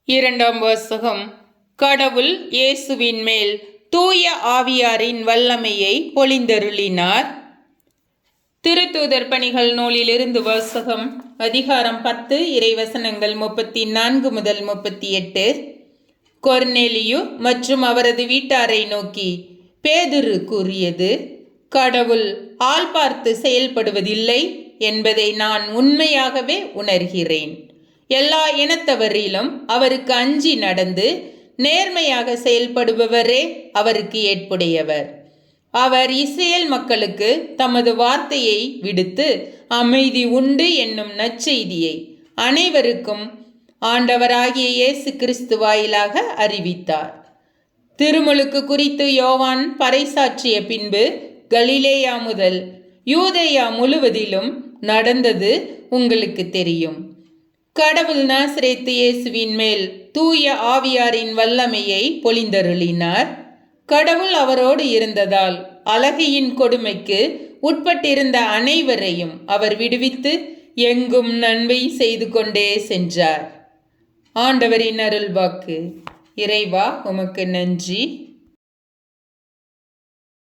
இரண்டாம் வாசகம். கடவுள் இயேசுவின் மேல் தூய ஆவியாரின் வல்லமையை பொழிந்தருளினார். திருத்தூதர் பணிகள் நூலிலிருந்து வாசகம். அதிகாரம் 10, இறைவசனங்கள் 34 முதல் 38. கொர்நேலியு மற்றும் அவரது வீட்டாரை நோக்கி பேதுரு கூறியது: கடவுள் ஆள் பார்த்து செயல்படுவதில்லை என்பதை நான் உண்மையாகவே உணர்கிறேன். எல்லா இனத்தவரிலும் அவருக்கு அஞ்சி நடந்து நேர்மையாக செயல்படுபவரே அவருக்கு ஏற்புடையவர். அவர் இஸ்ரேல் மக்களுக்கு தமது வார்த்தையை விடுத்து அமைதி உண்டு என்னும் நற்செய்தியை அனைவருக்கும் ஆண்டவராகிய இயேசு கிறிஸ்து வாயிலாக அறிவித்தார். திருமுழுக்கு குறித்து யோவான் பறைசாற்றிய பின்பு கலிலேயா முதல் யூதேயா முழுவதிலும் நடந்தது உங்களுக்கு தெரியும். கடவுள் நாசரேத்து இயேசுவின் மேல் தூய ஆவியாரின் வல்லமையை பொழிந்தருளினார். கடவுள் அவரோடு இருந்ததால் அலகையின் கொடுமைக்கு உட்பட்டிருந்த அனைவரையும் அவர் விடுவித்து எங்கும் நன்மை செய்து கொண்டே சென்றார். ஆண்டவரின் அருள்வாக்கு. இறைவா, உமக்கு நன்றி.